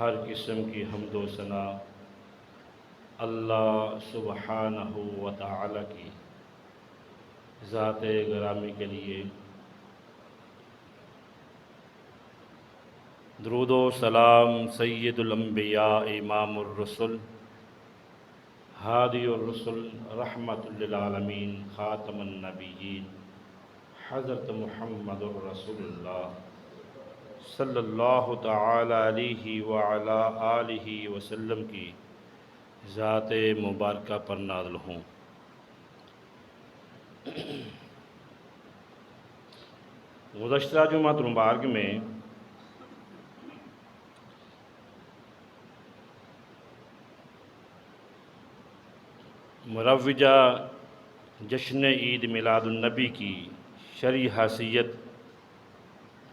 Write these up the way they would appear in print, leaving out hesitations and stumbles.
ہر قسم کی حمد و ثنا اللہ سبحانہ و تعالی کی ذات گرامی کے لیے درود و سلام سید الانبیاء امام الرسل ہادی الرسل رحمت للعالمین خاتم النبیین حضرت محمد الرسول اللہ صلی اللہ تعالی علیہ وعلی آلہ وسلم کی ذات مبارکہ پر نازل ہوں۔ گزشتہ جمعۃ المبارک میں مروجہ جشن عید میلاد النبی کی شرعی حیثیت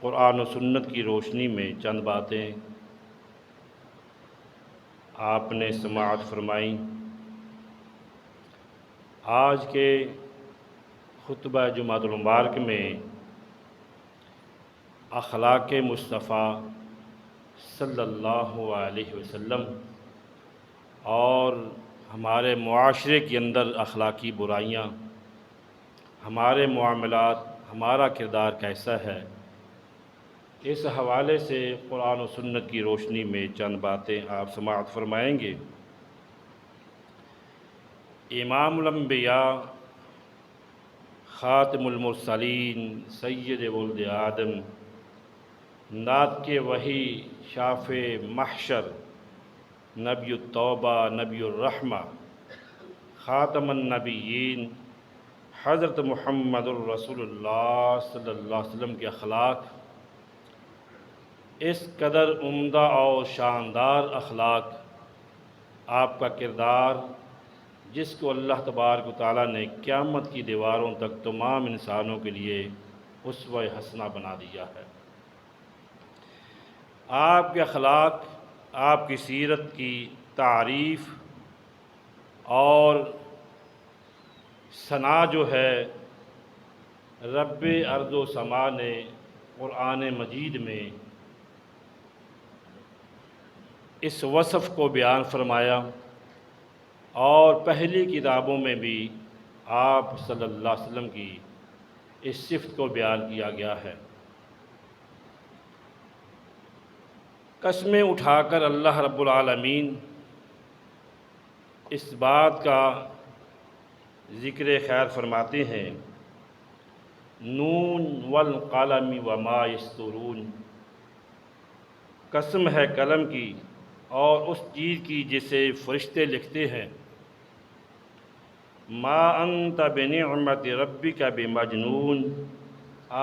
قرآن و سنت کی روشنی میں چند باتیں آپ نے سماعت فرمائیں۔ آج کے خطبہ جمعۃ المبارک میں اخلاق مصطفیٰ صلی اللہ علیہ وسلم اور ہمارے معاشرے کے اندر اخلاقی برائیاں، ہمارے معاملات، ہمارا کردار کیسا ہے، اس حوالے سے قرآن و سنت کی روشنی میں چند باتیں آپ سماعت فرمائیں گے۔ امام الانبیاء خاتم المرسلین سید ولد آدم ناطق وحی شافع محشر نبی التوبہ نبی الرحمہ خاتم النبیین حضرت محمد الرسول اللہ صلی اللہ علیہ وسلم کے اخلاق اس قدر عمدہ اور شاندار اخلاق، آپ کا کردار جس کو اللہ تبارک و تعالیٰ نے قیامت کی دیواروں تک تمام انسانوں کے لیے اسوہ حسنہ بنا دیا ہے۔ آپ کے اخلاق، آپ کی سیرت کی تعریف اور ثنا جو ہے رب ارض و سما نے قرآن مجید میں اس وصف کو بیان فرمایا، اور پہلی کتابوں میں بھی آپ صلی اللہ علیہ وسلم کی اس صفت کو بیان کیا گیا ہے۔ قسمیں اٹھا کر اللہ رب العالمین اس بات کا ذکر خیر فرماتے ہیں، نون والقلم وما یسطرون، قسم ہے قلم کی اور اس چیز کی جسے فرشتے لکھتے ہیں، ما انت بنعمت ربک بمجنون،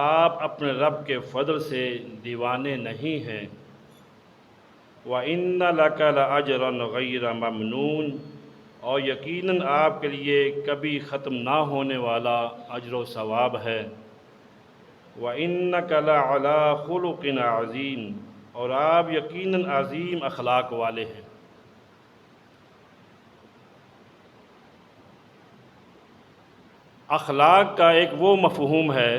آپ اپنے رب کے فضل سے دیوانے نہیں ہیں، وَإِنَّ لَكَ لَأَجْرًا غَيْرَ مَمْنُونٍ، اور یقیناً آپ کے لیے کبھی ختم نہ ہونے والا اجر و ثواب ہے، وَإِنَّكَ لَعَلَىٰ خُلُقٍ عَظِيمٍ، اور آپ یقیناً عظیم اخلاق والے ہیں۔ اخلاق کا ایک وہ مفہوم ہے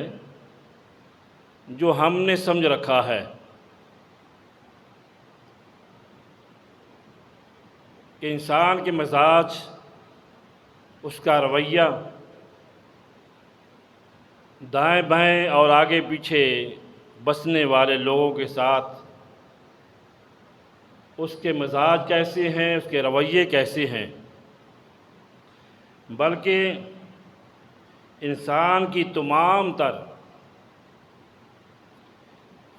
جو ہم نے سمجھ رکھا ہے کہ انسان کے مزاج، اس کا رویہ، دائیں بائیں اور آگے پیچھے بسنے والے لوگوں کے ساتھ اس کے مزاج کیسے ہیں، اس کے رویے کیسے ہیں، بلکہ انسان کی تمام تر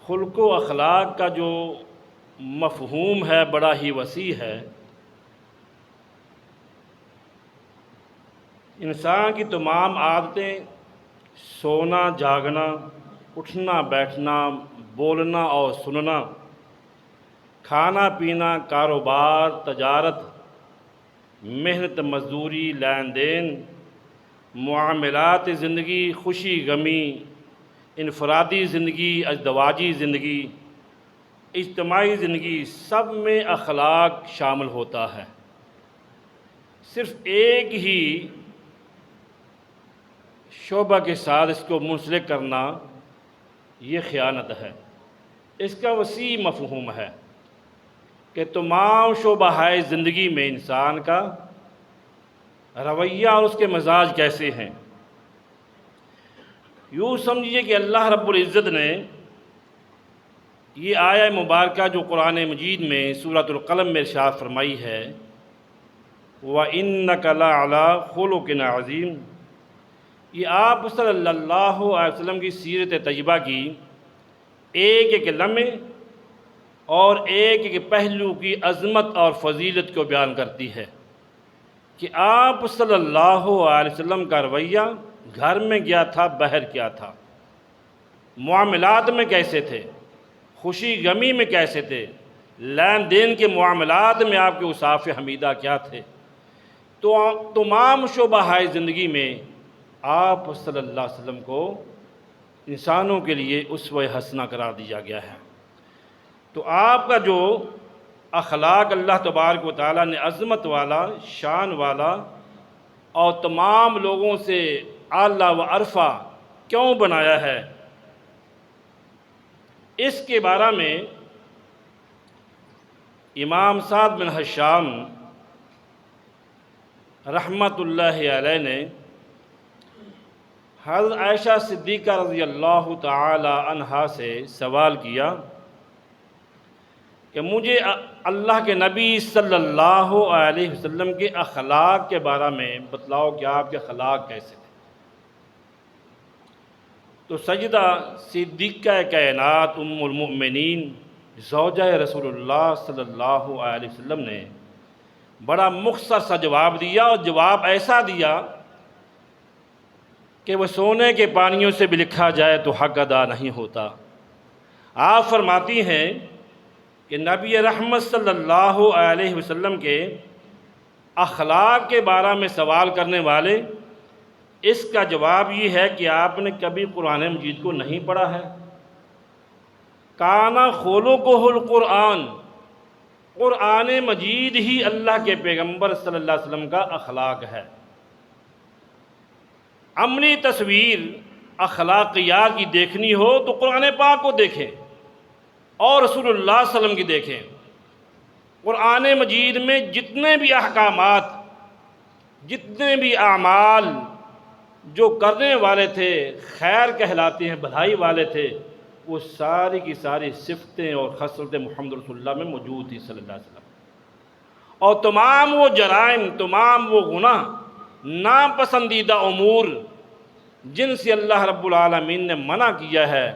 خلق و اخلاق کا جو مفہوم ہے بڑا ہی وسیع ہے۔ انسان کی تمام عادتیں، سونا جاگنا، اٹھنا بیٹھنا، بولنا اور سننا، کھانا پینا، کاروبار، تجارت، محنت مزدوری، لین دین، معاملات زندگی، خوشی غمی، انفرادی زندگی، ازدواجی زندگی، اجتماعی زندگی، سب میں اخلاق شامل ہوتا ہے۔ صرف ایک ہی شعبہ کے ساتھ اس کو منسلک کرنا یہ خیانت ہے۔ اس کا وسیع مفہوم ہے کہ تمام شعبہ زندگی میں انسان کا رویہ اور اس کے مزاج کیسے ہیں۔ یوں سمجھیے کہ اللہ رب العزت نے یہ آیہ مبارکہ جو قرآن مجید میں سورۃ القلم میں ارشاد فرمائی ہے، وَإِنَّكَ لَعَلَىٰ خُلُقٍ عَظِيمٍ، یہ آپ صلی اللہ علیہ وسلم کی سیرت طیبہ کی ایک ایک لمحے اور ایک ایک پہلو کی عظمت اور فضیلت کو بیان کرتی ہے کہ آپ صلی اللہ علیہ وسلم کا رویہ گھر میں کیا تھا، باہر کیا تھا، معاملات میں کیسے تھے، خوشی غمی میں کیسے تھے، لین دین کے معاملات میں آپ کے اوصاف حمیدہ کیا تھے۔ تو تمام شعبہ زندگی میں آپ صلی اللہ علیہ وسلم کو انسانوں کے لیے اسوہ حسنہ قرار دیا گیا ہے۔ تو آپ کا جو اخلاق اللہ تبارک و تعالیٰ نے عظمت والا، شان والا اور تمام لوگوں سے اعلیٰ و عرفہ کیوں بنایا ہے، اس کے بارے میں امام سعد بن ہشام رحمۃ اللہ علیہ نے حضرت عائشہ صدیقہ رضی اللہ تعالی عنہا سے سوال کیا کہ مجھے اللہ کے نبی صلی اللہ علیہ وسلم کے اخلاق کے بارے میں بتلاؤ کہ آپ کے اخلاق کیسے تھے۔ تو سیدہ صدیقہ کائنات ام المؤمنین زوجہ رسول اللہ صلی اللہ علیہ وسلم نے بڑا مختصر سا جواب دیا، اور جواب ایسا دیا کہ وہ سونے کے پانیوں سے بھی لکھا جائے تو حق ادا نہیں ہوتا۔ آپ فرماتی ہیں کہ نبی رحمت صلی اللہ علیہ وسلم کے اخلاق کے بارے میں سوال کرنے والے اس کا جواب یہ ہے کہ آپ نے کبھی قرآن مجید کو نہیں پڑھا ہے۔ کانا خلقہ القرآن، قرآن مجید ہی اللہ کے پیغمبر صلی اللہ علیہ وسلم کا اخلاق ہے۔ عملی تصویر اخلاقیات کی دیکھنی ہو تو قرآن پاک کو دیکھیں اور رسول اللہ صلی اللہ علیہ وسلم کی دیکھیں۔ قرآن مجید میں جتنے بھی احکامات، جتنے بھی اعمال جو کرنے والے تھے، خیر کہلاتے ہیں، بھلائی والے تھے، وہ ساری کی ساری صفتیں اور خصلتیں محمد رسول اللہ میں موجود تھی صلی اللہ علیہ وسلم۔ اور تمام وہ جرائم، تمام وہ گناہ، ناپسندیدہ امور جن سے اللہ رب العالمین نے منع کیا ہے،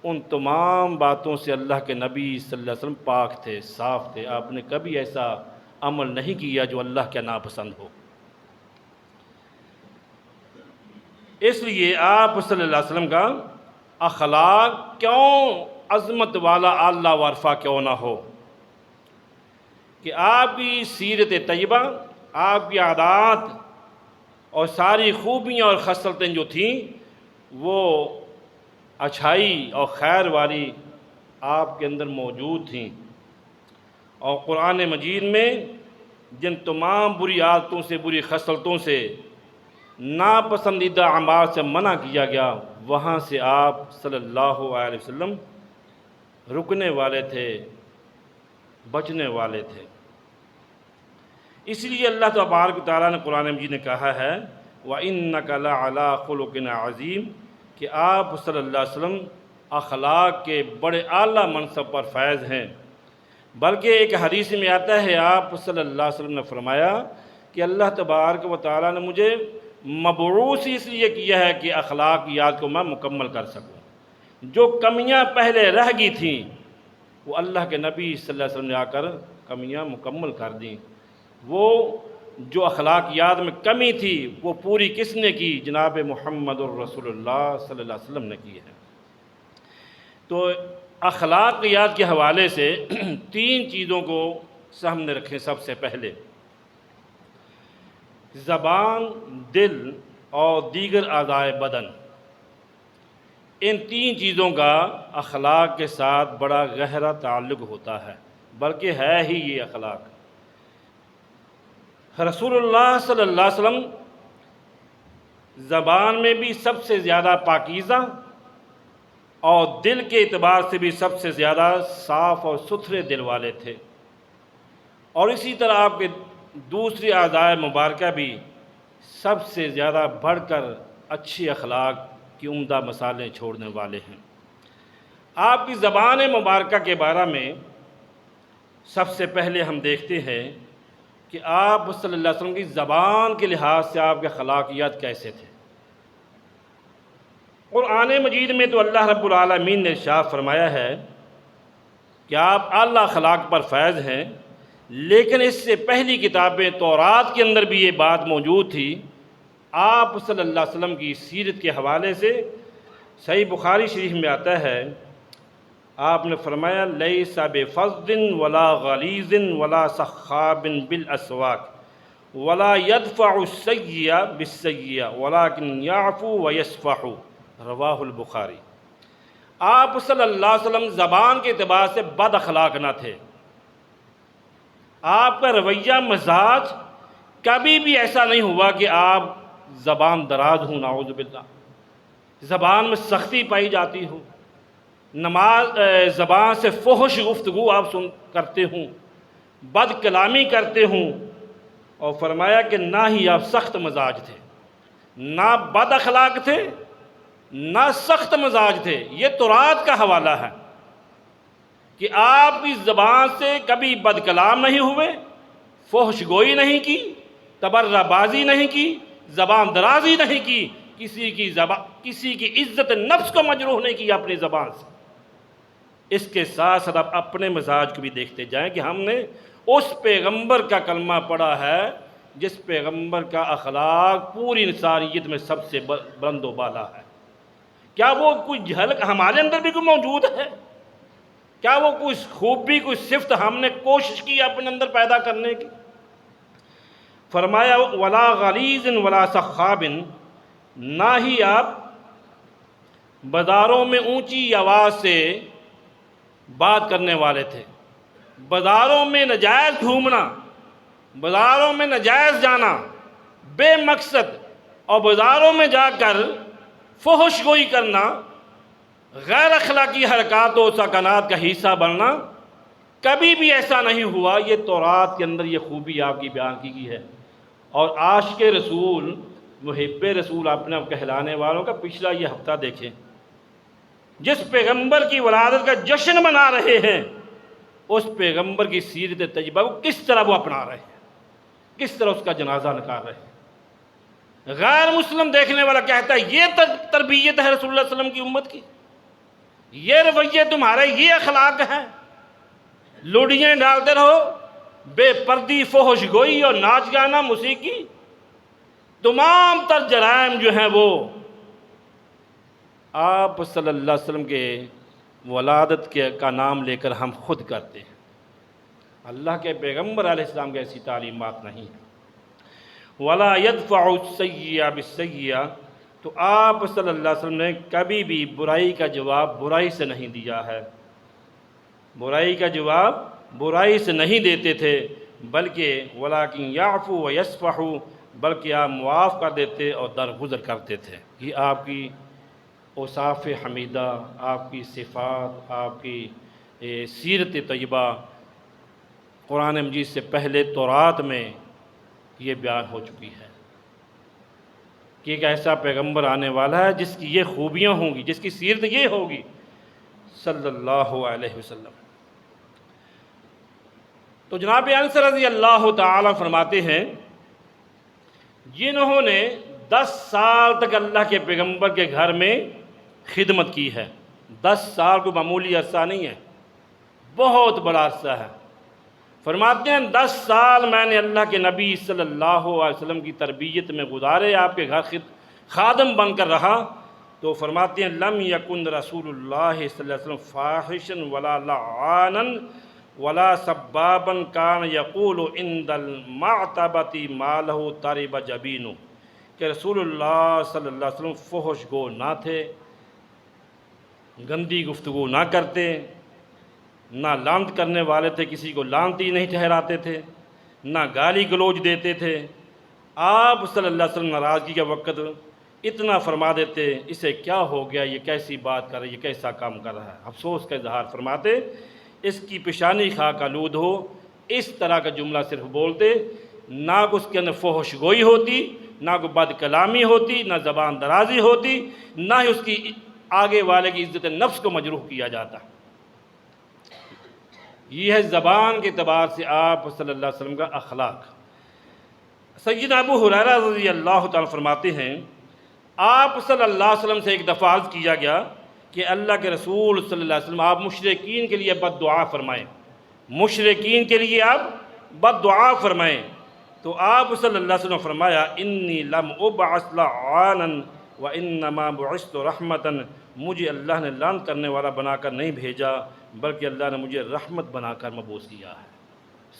ان تمام باتوں سے اللہ کے نبی صلی اللہ علیہ وسلم پاک تھے، صاف تھے۔ آپ نے کبھی ایسا عمل نہیں کیا جو اللہ کے ناپسند ہو۔ اس لیے آپ صلی اللہ علیہ وسلم کا اخلاق کیوں عظمت والا اعلیٰ و عرفہ کیوں نہ ہو کہ آپ کی سیرت طیبہ، آپ کی عادات اور ساری خوبیاں اور خصلتیں جو تھیں وہ اچھائی اور خیر والی آپ کے اندر موجود تھیں۔ اور قرآن مجید میں جن تمام بری عادتوں سے، بری خصلتوں سے، ناپسندیدہ اعمال سے منع کیا گیا، وہاں سے آپ صلی اللہ علیہ وسلم رکنے والے تھے، بچنے والے تھے۔ اس لیے اللہ تبارک و تعالیٰ نے قرآن مجید نے کہا ہے وَإِنَّكَ لَعَلَىٰ خُلُقٍ عَظِيمٍ کہ آپ صلی اللہ علیہ وسلم اخلاق کے بڑے اعلیٰ منصب پر فائز ہیں۔ بلکہ ایک حدیث میں آتا ہے، آپ صلی اللہ علیہ وسلم نے فرمایا کہ اللہ تبارک و تعالیٰ نے مجھے مبعوث اس لیے کیا ہے کہ اخلاقیات کو میں مکمل کر سکوں۔ جو کمیاں پہلے رہ گئی تھیں وہ اللہ کے نبی صلی اللہ علیہ وسلم نے آ کر کمیاں مکمل کر دیں۔ وہ جو اخلاقیات میں کمی تھی وہ پوری کس نے کی؟ جناب محمد الرسول اللہ صلی اللہ علیہ وسلم نے کی ہے۔ تو اخلاقیات کے حوالے سے تین چیزوں کو سامنے رکھیں۔ سب سے پہلے زبان، دل اور دیگر اعضائے بدن، ان تین چیزوں کا اخلاق کے ساتھ بڑا گہرا تعلق ہوتا ہے، بلکہ ہے ہی یہ اخلاق۔ رسول اللہ صلی اللہ علیہ وسلم زبان میں بھی سب سے زیادہ پاکیزہ اور دل کے اعتبار سے بھی سب سے زیادہ صاف اور ستھرے دل والے تھے، اور اسی طرح آپ کے دوسری اعضاء مبارکہ بھی سب سے زیادہ بڑھ کر اچھی اخلاق کی عمدہ مثالیں چھوڑنے والے ہیں۔ آپ کی زبان مبارکہ کے بارے میں سب سے پہلے ہم دیکھتے ہیں کہ آپ صلی اللہ علیہ وسلم کی زبان کے لحاظ سے آپ کے اخلاقیات کیسے تھے۔ قرآن مجید میں تو اللہ رب العالمین نے ارشاد فرمایا ہے کہ آپ اعلیٰ اخلاق پر فائز ہیں، لیکن اس سے پہلی کتابیں تورات کے اندر بھی یہ بات موجود تھی۔ آپ صلی اللہ علیہ وسلم کی سیرت کے حوالے سے صحیح بخاری شریف میں آتا ہے، آپ نے فرمایا لیس بفظ ولا غلیظ ولا سخاب بالاسواق ولا يدفع السیئ بالسیئ ولکن یعفو ویصفح، رواہ البخاری۔ آپ صلی اللہ علیہ وسلم زبان کے اعتبار سے بد اخلاق نہ تھے، آپ کا رویہ مزاج کبھی بھی ایسا نہیں ہوا کہ آپ زبان دراز ہوں، نعوذ باللہ، زبان میں سختی پائی جاتی ہو، زبان سے فحش گفتگو آپ کرتے ہوں، بد کلامی کرتے ہوں، اور فرمایا کہ نہ ہی آپ سخت مزاج تھے، نہ بد اخلاق تھے نہ سخت مزاج تھے۔ یہ تورات کا حوالہ ہے کہ آپ کی زبان سے کبھی بد کلام نہیں ہوئے، فحش گوئی نہیں کی، تبرہ بازی نہیں کی، زبان درازی نہیں کی، کسی کی عزت نفس کو مجروح نہیں کی اپنی زبان سے۔ اس کے ساتھ ساتھ آپ اپنے مزاج کو بھی دیکھتے جائیں کہ ہم نے اس پیغمبر کا کلمہ پڑھا ہے جس پیغمبر کا اخلاق پوری انسانیت میں سب سے بلند و بالا ہے۔ کیا وہ کوئی جھلک ہمارے اندر بھی کوئی موجود ہے؟ کیا وہ کوئی خوبی، کوئی صفت ہم نے کوشش کی اپنے اندر پیدا کرنے کی؟ فرمایا ولا غلیظ ولا سخاب، نہ ہی آپ بازاروں میں اونچی آواز سے بات کرنے والے تھے، بازاروں میں ناجائز گھومنا، بازاروں میں ناجائز جانا بے مقصد، اور بازاروں میں جا کر فحش گوئی کرنا، غیر اخلاقی حرکات و سکنات کا حصہ بننا، کبھی بھی ایسا نہیں ہوا۔ یہ تورات کے اندر یہ خوبی آپ کی بیان کی گئی ہے۔ اور عاشق رسول، محب رسول اپنے آپ کہلانے والوں کا پچھلا یہ ہفتہ دیکھیں، جس پیغمبر کی ولادت کا جشن منا رہے ہیں، اس پیغمبر کی سیرت طیبہ کو کس طرح وہ اپنا رہے ہیں، کس طرح اس کا جنازہ نکال رہے ہیں۔ غیر مسلم دیکھنے والا کہتا ہے یہ تربیت ہے رسول اللہ صلی اللہ علیہ وسلم کی امت کی، یہ رویے تمہارے، یہ اخلاق ہیں، لوڈیاں ڈالتے رہو، بے پردی، فحش گوئی اور ناچ گانا، موسیقی، تمام تر جرائم جو ہیں وہ آپ صلی اللہ علیہ وسلم کے ولادت کا نام لے کر ہم خود کرتے ہیں۔ اللہ کے پیغمبر علیہ السلام کی ایسی تعلیمات نہیں ہیں۔ وَلَا يَدْفَعُ السَّيِّئَ بِالسَّيِّئَ، تو آپ صلی اللہ علیہ وسلم نے کبھی بھی برائی کا جواب برائی سے نہیں دیا ہے، برائی کا جواب برائی سے نہیں دیتے تھے، بلکہ وَلَٰكِنْ يَعْفُو وَيَصْفَحُ، بلکہ آپ معاف کر دیتے اور درگزر کرتے تھے۔ یہ آپ کی اوصاف حمیدہ، آپ کی صفات، آپ کی سیرت طیبہ قرآن مجید سے پہلے تورات میں یہ بیان ہو چکی ہے کہ ایک ایسا پیغمبر آنے والا ہے جس کی یہ خوبیاں ہوں گی، جس کی سیرت یہ ہوگی صلی اللہ علیہ وسلم۔ تو جناب انس رضی اللہ تعالیٰ فرماتے ہیں جنہوں نے 10 سال تک اللہ کے پیغمبر کے گھر میں خدمت کی ہے، 10 سال کو معمولی عرصہ نہیں ہے، بہت بڑا عرصہ ہے۔ فرماتے ہیں 10 سال میں نے اللہ کے نبی صلی اللہ علیہ وسلم کی تربیت میں گزارے، آپ کے گھر خادم بن کر رہا۔ تو فرماتے ہیں لم یکن رسول اللہ صلی اللہ علیہ وسلم فاحشا ولا لعانا ولا سبابا کان یقول عند المعتبۃ ما لہ طرب جبین، کہ رسول اللہ صلی اللہ علیہ وسلم فحش گو نہ تھے، گندی گفتگو نہ کرتے، نہ لعنت کرنے والے تھے، کسی کو لعنتی نہیں ٹھہراتے تھے، نہ گالی گلوچ دیتے تھے۔ آپ صلی اللہ علیہ وسلم ناراضگی کے وقت اتنا فرما دیتے اسے کیا ہو گیا، یہ کیسی بات کر رہا ہے، یہ کیسا کام کر رہا ہے، افسوس کا اظہار فرماتے اس کی پیشانی خاک آلود ہو، اس طرح کا جملہ صرف بولتے، نہ اس کے اندر فحش گوئی ہوتی، نہ کوئی بد کلامی ہوتی، نہ زبان درازی ہوتی، نہ ہی اس کی آگے والے کی عزت نفس کو مجروح کیا جاتا۔ یہ ہے زبان کے اعتبار سے آپ صلی اللہ علیہ وسلم کا اخلاق۔ سیدنا ابو ہریرہ رضی اللہ تعالیٰ فرماتے ہیں آپ صلی اللہ علیہ وسلم سے ایک دفعہ عرض کیا گیا کہ اللہ کے رسول صلی اللہ علیہ وسلم آپ مشرکین کے لیے بد دعا فرمائیں، مشرکین کے لیے آپ بد دعا فرمائیں۔ تو آپ صلی اللہ علیہ وسلم فرمایا انی لم ابعث لعانا وانما بعثت رحمتا، مجھے اللہ نے لعن کرنے والا بنا کر نہیں بھیجا بلکہ اللہ نے مجھے رحمت بنا کر مبعوث کیا ہے۔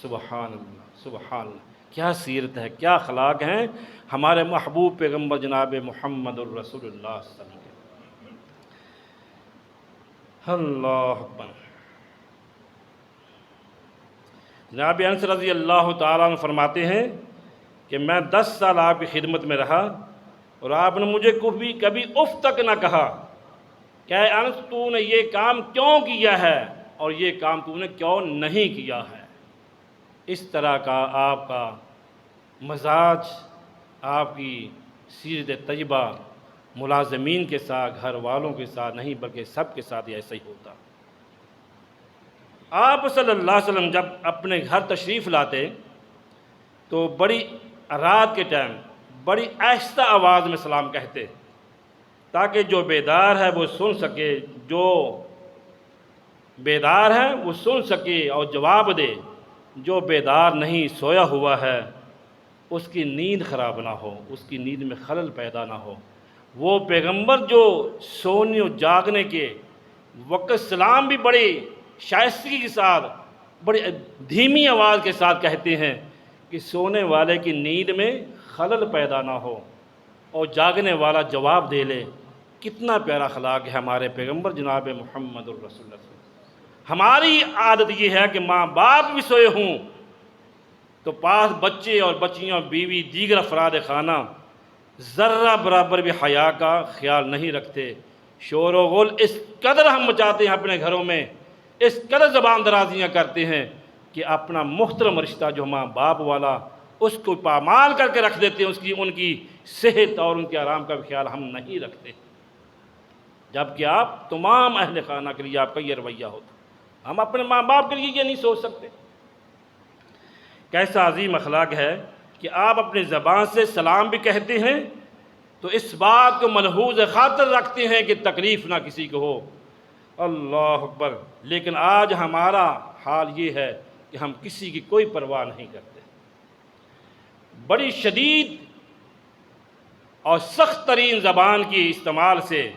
سبحان اللہ، سبحان اللہ، کیا سیرت ہے، کیا اخلاق ہیں ہمارے محبوب پیغمبر جناب محمد الرسول اللہ صلی اللہ علیہ وسلم۔ اللہ اکبر۔ جناب انس رضی اللہ تعالیٰ عنہ فرماتے ہیں کہ میں 10 سال آپ کی خدمت میں رہا اور آپ نے مجھے کبھی اف تک نہ کہا کہ اے انس تو نے یہ کام کیوں کیا ہے اور یہ کام تو نے کیوں نہیں کیا ہے۔ اس طرح کا آپ کا مزاج، آپ کی سیرت طیبہ ملازمین کے ساتھ، گھر والوں کے ساتھ نہیں بلکہ سب کے ساتھ ایسا ہی ہوتا۔ آپ صلی اللہ علیہ وسلم جب اپنے گھر تشریف لاتے تو بڑی رات کے ٹائم بڑی آہستہ آواز میں سلام کہتے تاکہ جو بیدار ہے وہ سن سکے، جو بیدار ہے وہ سن سکے اور جواب دے، جو بیدار نہیں سویا ہوا ہے اس کی نیند خراب نہ ہو، اس کی نیند میں خلل پیدا نہ ہو۔ وہ پیغمبر جو سونے و جاگنے کے وقت سلام بھی بڑی شائستگی کے ساتھ، بڑی دھیمی آواز کے ساتھ کہتے ہیں کہ سونے والے کی نیند میں خلل پیدا نہ ہو اور جاگنے والا جواب دے لے۔ کتنا پیارا اخلاق ہے ہمارے پیغمبر جناب محمد الرسول اللہ۔ ہماری عادت یہ ہے کہ ماں باپ بھی سوئے ہوں تو پاس بچے اور بچیاں، بیوی، دیگر افراد خانہ ذرہ برابر بھی حیا کا خیال نہیں رکھتے۔ شور و غل اس قدر ہم مچاتے ہیں اپنے گھروں میں، اس قدر زبان درازیاں کرتے ہیں کہ اپنا محترم رشتہ جو ماں باپ والا اس کو پامال کر کے رکھ دیتے ہیں، ان کی صحت اور ان کے آرام کا بھی خیال ہم نہیں رکھتے، جبکہ آپ تمام اہل خانہ کے لیے آپ کا یہ رویہ ہوتا۔ ہم اپنے ماں باپ کے لیے یہ نہیں سوچ سکتے۔ کیسا عظیم اخلاق ہے کہ آپ اپنی زبان سے سلام بھی کہتے ہیں تو اس بات کو ملحوظ خاطر رکھتے ہیں کہ تکلیف نہ کسی کو ہو۔ اللہ اکبر۔ لیکن آج ہمارا حال یہ ہے کہ ہم کسی کی کوئی پرواہ نہیں کرتے، بڑی شدید اور سخت ترین زبان کی استعمال سے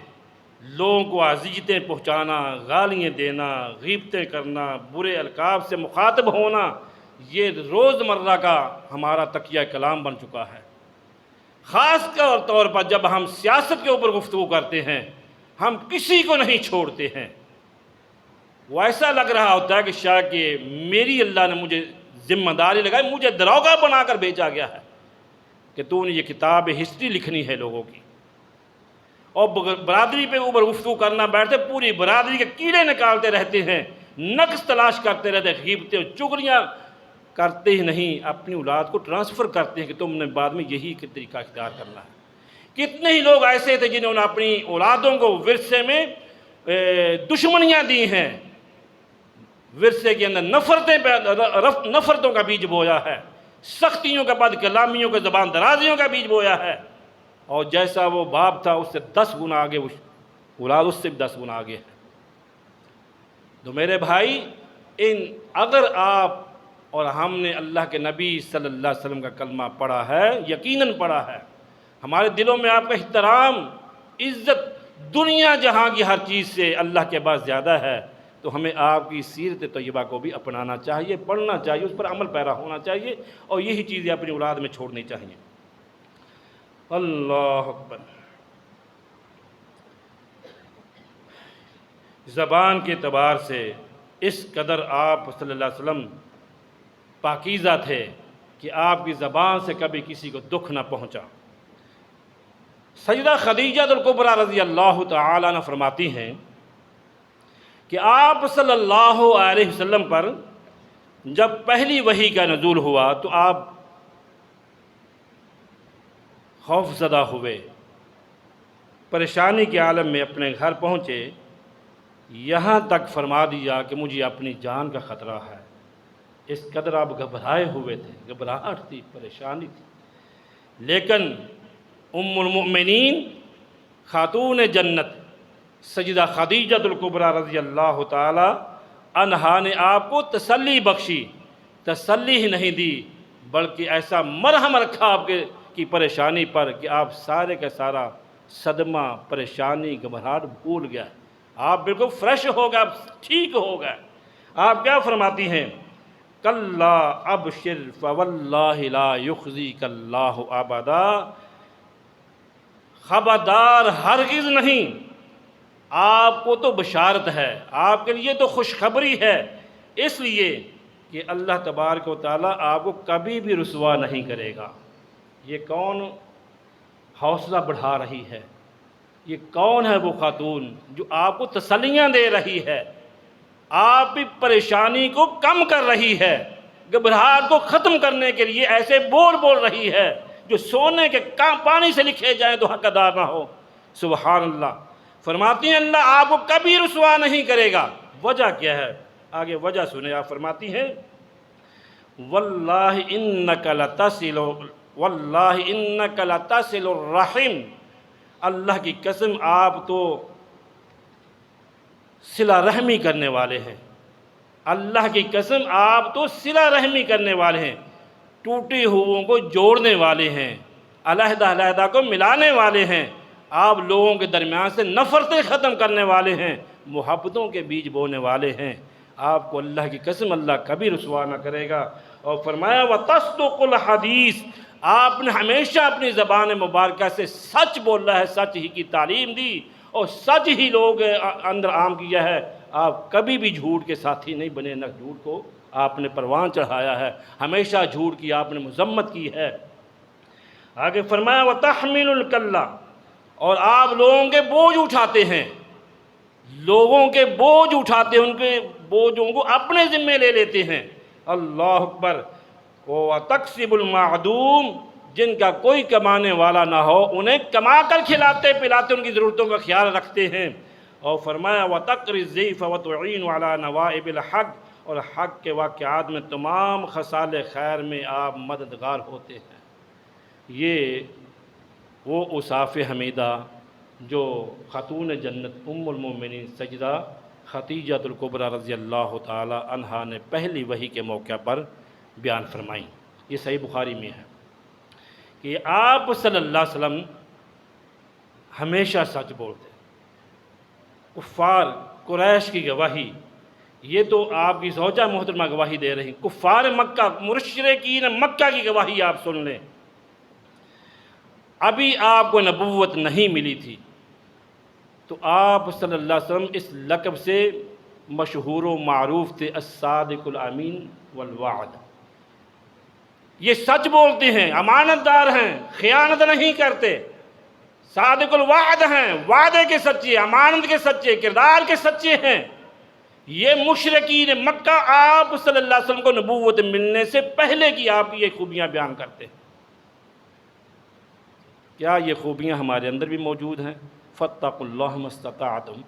لوگوں کو اذیتیں پہنچانا، گالیاں دینا، غیبتیں کرنا، برے القاب سے مخاطب ہونا، یہ روزمرہ کا ہمارا تکیہ کلام بن چکا ہے۔ خاص طور پر جب ہم سیاست کے اوپر گفتگو کرتے ہیں ہم کسی کو نہیں چھوڑتے ہیں۔ وہ ایسا لگ رہا ہوتا ہے کہ شاید کہ میری اللہ نے مجھے ذمہ داری لگائی، مجھے داروغہ بنا کر بھیجا گیا ہے کہ تو نے یہ کتاب ہسٹری لکھنی ہے لوگوں کی، اور برادری پہ اوپر گفتگو کرنا بیٹھتے پوری برادری کے کیڑے نکالتے رہتے ہیں، نقص تلاش کرتے رہتے ہیں، غیبتیں چغلیاں کرتے ہی نہیں، اپنی اولاد کو ٹرانسفر کرتے ہیں کہ تم نے بعد میں یہی طریقہ اختیار کرنا ہے۔ کتنے ہی لوگ ایسے تھے جنہوں نے اپنی اولادوں کو ورثے میں دشمنیاں دی ہیں، ورثے کے اندر نفرتوں کا بیج بویا ہے، سختیوں کا، بد کلامیوں کا، زبان درازیوں کا بیج بویا ہے، اور جیسا وہ باپ تھا اس سے 10 گنا آگے وہ اولاد اس سے بھی 10 گنا آگے ہے۔ تو میرے بھائی، اگر آپ اور ہم نے اللہ کے نبی صلی اللہ علیہ وسلم کا کلمہ پڑھا ہے، یقیناً پڑھا ہے، ہمارے دلوں میں آپ کا احترام، عزت دنیا جہاں کی ہر چیز سے اللہ کے بعد زیادہ ہے، تو ہمیں آپ کی سیرت طیبہ کو بھی اپنانا چاہیے، پڑھنا چاہیے، اس پر عمل پیرا ہونا چاہیے، اور یہی چیزیں اپنی اولاد میں چھوڑنی چاہیے۔ اللہ اکبر۔ زبان کے اعتبار سے اس قدر آپ صلی اللہ علیہ وسلم پاکیزہ تھے کہ آپ کی زبان سے کبھی کسی کو دکھ نہ پہنچا۔ سیدہ خدیجہ الکبریٰ رضی اللہ تعالیٰ عنہ فرماتی ہیں کہ آپ صلی اللہ علیہ وسلم پر جب پہلی وحی کا نزول ہوا تو آپ خوف زدہ ہوئے، پریشانی کے عالم میں اپنے گھر پہنچے، یہاں تک فرما دیا کہ مجھے اپنی جان کا خطرہ ہے۔ اس قدر آپ گھبرائے ہوئے تھے، گھبراہٹ تھی، پریشانی تھی، لیکن ام المؤمنین خاتون جنت سیدہ خدیجہ الکبریٰ رضی اللہ تعالی عنہا نے آپ کو تسلی بخشی، تسلی ہی نہیں دی بلکہ ایسا مرہم رکھا آپ کی پریشانی پر کہ آپ سارے کا سارا صدمہ، پریشانی، گھبراہٹ بھول گیا، آپ بالکل فریش ہو گئے، آپ ٹھیک ہو گئے۔ آپ کیا فرماتی ہیں؟ کلا ابشر فواللہ لا یخزیک اللہ ابدا، خبردار ہرگز نہیں، آپ کو تو بشارت ہے، آپ کے لیے تو خوشخبری ہے، اس لیے کہ اللہ تبارک و تعالیٰ آپ کو کبھی بھی رسوا نہیں کرے گا۔ یہ کون حوصلہ بڑھا رہی ہے؟ یہ کون ہے وہ خاتون جو آپ کو تسلیاں دے رہی ہے، آپ کی پریشانی کو کم کر رہی ہے، گھبراہٹ کو ختم کرنے کے لیے ایسے بول رہی ہے جو سونے کے پانی سے لکھے جائیں تو حق ادا نہ ہو۔ سبحان اللہ۔ فرماتی ہیں اللہ آپ کو کبھی رسوا نہیں کرے گا۔ وجہ کیا ہے؟ آگے وجہ سنیں، آپ فرماتی ہیں واللہ انک لتصل الرحم، اللہ کی قسم آپ تو صلہ رحمی کرنے والے ہیں، اللہ کی قسم آپ تو صلہ رحمی کرنے والے ہیں، ٹوٹی ہوئوں کو جوڑنے والے ہیں، علیحدہ علیحدہ کو ملانے والے ہیں، آپ لوگوں کے درمیان سے نفرتیں ختم کرنے والے ہیں، محبتوں کے بیج بونے والے ہیں۔ آپ کو اللہ کی قسم اللہ کبھی رسوا نہ کرے گا۔ اور فرمایا وَتَصْدُقُ الْحَدِيث، آپ نے ہمیشہ اپنی زبان مبارکہ سے سچ بولا ہے، سچ ہی کی تعلیم دی اور سچ ہی لوگ اندر عام کیا ہے۔ آپ کبھی بھی جھوٹ کے ساتھی نہیں بنے، نہ جھوٹ کو آپ نے پروان چڑھایا ہے، ہمیشہ جھوٹ کی آپ نے مذمت کی ہے۔ آگے فرمایا وَتَحْمِلُ الْكَلَّ، اور آپ لوگوں کے بوجھ اٹھاتے ہیں، لوگوں کے بوجھ اٹھاتے ہیں، ان کے بوجھوں کو اپنے ذمے لے لیتے ہیں۔ اللہ اکبر۔ وَتَكْسِبُ الْمَعْدُومِ، جن کا کوئی کمانے والا نہ ہو انہیں کما کر کھلاتے پلاتے، ان کی ضرورتوں کا خیال رکھتے ہیں۔ اور فرمایا وَتَقْرِي الضَّيْفَ وَتُعِينُ عَلَى نَوَائِبِ الْحَقِّ، اور حق کے واقعات میں تمام خصال خیر میں آپ مددگار ہوتے ہیں۔ یہ وہ اوصاف حمیدہ جو خاتون جنت ام المومنین سیدہ خدیجہ الکبریٰ رضی اللہ تعالی عنہا نے پہلی وحی کے موقع پر بیان فرمائیں۔ یہ صحیح بخاری میں ہے کہ آپ صلی اللہ علیہ وسلم ہمیشہ سچ بولتے، کفار قریش کی گواہی، یہ تو آپ کی زوجہ محترمہ گواہی دے رہی، کفار مکہ، مشرکین مکہ کی گواہی آپ سن لیں۔ ابھی آپ کو نبوت نہیں ملی تھی تو آپ صلی اللہ علیہ وسلم اس لقب سے مشہور و معروف تھے، الصادق الامین والوعد۔ یہ سچ بولتے ہیں، امانت دار ہیں، خیانت نہیں کرتے، صادق الوعد ہیں، وعدے کے سچے، امانت کے سچے، کردار کے سچے ہیں۔ یہ مشرکین مکہ آپ صلی اللہ علیہ وسلم کو نبوت ملنے سے پہلے کی آپ کی یہ خوبیاں بیان کرتے ہیں۔ کیا یہ خوبیاں ہمارے اندر بھی موجود ہیں؟ فَاتَّقُوا اللَّهَ مَا اسْتَطَعْتُمْ،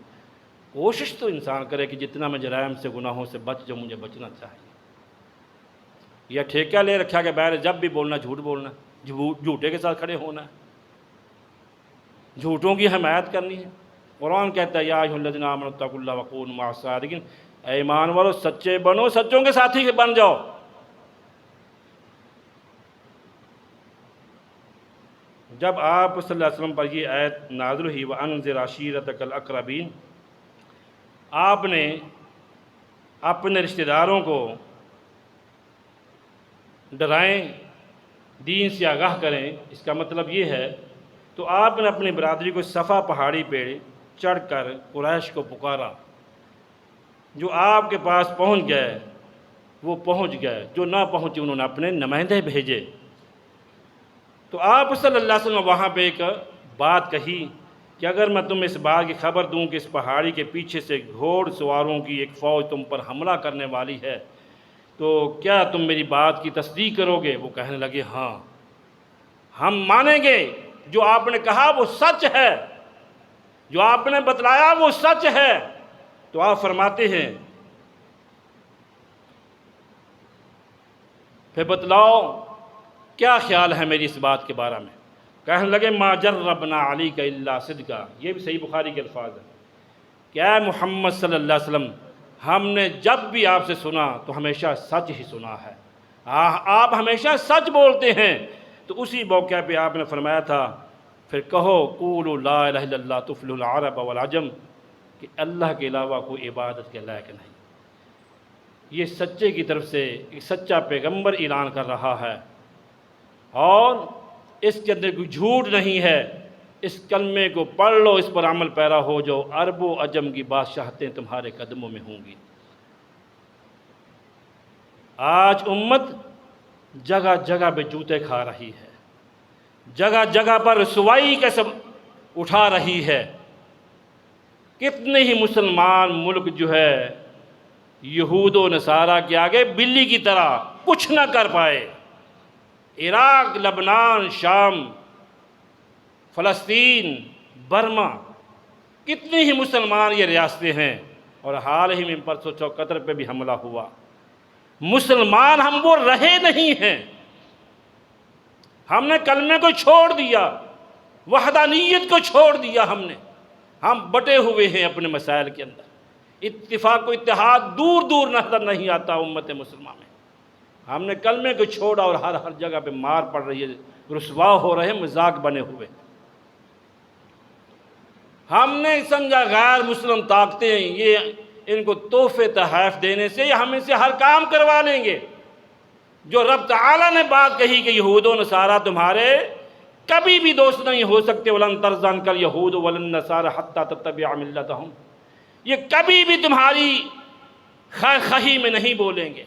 کوشش تو انسان کرے کہ جتنا میں جرائم سے گناہوں سے بچ جو مجھے بچنا چاہیے۔ یا ٹھیکہ لے رکھا کہ بہر جب بھی بولنا جھوٹ بولنا، جھوٹے کے ساتھ کھڑے ہونا ہے، جھوٹوں کی حمایت کرنی ہے۔ قرآن کہتا ہے یا ایھا الذین آمنوا اتقوا اللہ وکونوا مع الصادقین، اے ایمان والو سچے بنو، سچوں کے ساتھی بن جاؤ۔ جب آپ صلی اللہ علیہ وسلم پر یہ آیت نازل ہوئی وَأَنذِرْ عَشِيرَتَكَ الْأَقْرَبِينَ، آپ نے اپنے رشتہ داروں کو ڈرائیں، دین سے آگاہ کریں، اس کا مطلب یہ ہے تو آپ نے اپنی برادری کو صفا پہاڑی پہ چڑھ کر قریش کو پکارا، جو آپ کے پاس پہنچ گئے وہ پہنچ گئے، جو نہ پہنچے انہوں نے اپنے نمائندے بھیجے۔ تو آپ صلی اللہ علیہ وسلم وہاں پہ ایک بات کہی کہ اگر میں تمہیں اس بات کی خبر دوں کہ اس پہاڑی کے پیچھے سے گھوڑ سواروں کی ایک فوج تم پر حملہ کرنے والی ہے تو کیا تم میری بات کی تصدیق کرو گے؟ وہ کہنے لگے ہاں، ہم مانیں گے، جو آپ نے کہا وہ سچ ہے، جو آپ نے بتلایا وہ سچ ہے۔ تو آپ فرماتے ہیں پھر بتلاؤ کیا خیال ہے میری اس بات کے بارے میں؟ کہنے لگے ما جربنا علیک الا صدقا، یہ بھی صحیح بخاری کے الفاظ ہیں کہ اے محمد صلی اللہ علیہ وسلم، ہم نے جب بھی آپ سے سنا تو ہمیشہ سچ ہی سنا ہے، آپ ہمیشہ سچ بولتے ہیں۔ تو اسی موقع پہ آپ نے فرمایا تھا پھر کہو قولوا لا الہ الا اللہ تفلح العرب والعجم، کہ اللہ کے علاوہ کوئی عبادت کے لائق نہیں۔ یہ سچے کی طرف سے ایک سچا پیغمبر اعلان کر رہا ہے، اور اس کے اندر کوئی جھوٹ نہیں ہے۔ اس کلمے کو پڑھ لو، اس پر عمل پیرا ہو جاؤ، عرب و عجم کی بادشاہتیں تمہارے قدموں میں ہوں گی۔ آج امت جگہ جگہ پہ جوتے کھا رہی ہے، جگہ جگہ پر رسوائی کا سب اٹھا رہی ہے۔ کتنے ہی مسلمان ملک جو ہے یہود و نصارہ کے آگے بلی کی طرح کچھ نہ کر پائے۔ عراق، لبنان، شام، فلسطین، برما، کتنے ہی مسلمان یہ ریاستیں ہیں، اور حال ہی میں پرسوں قطر پہ بھی حملہ ہوا۔ مسلمان ہم وہ رہے نہیں ہیں، ہم نے کلمے کو چھوڑ دیا، وحدانیت کو چھوڑ دیا ہم بٹے ہوئے ہیں اپنے مسائل کے اندر۔ اتفاق و اتحاد دور دور نظر نہیں آتا امت مسلمہ میں۔ ہم نے کلمے کو چھوڑا اور ہر جگہ پہ مار پڑ رہی ہے، رسوا ہو رہے ہیں، مذاق بنے ہوئے۔ ہم نے سمجھا غیر مسلم طاقتیں یہ ان کو تحفے تحائف دینے سے یا ہم ان سے ہر کام کروا لیں گے۔ جو رب تعالیٰ نے بات کہی کہ یہود و نصارہ تمہارے کبھی بھی دوست نہیں ہو سکتے، وَلَن تَرْضَ عَنْكَ الْيَهُودُ وَلَا النَّصَارَىٰ حَتَّىٰ تَتَّبِعَ مِلَّتَهُمْ، یہ کبھی بھی تمہاری خیر خواہی میں نہیں بولیں گے۔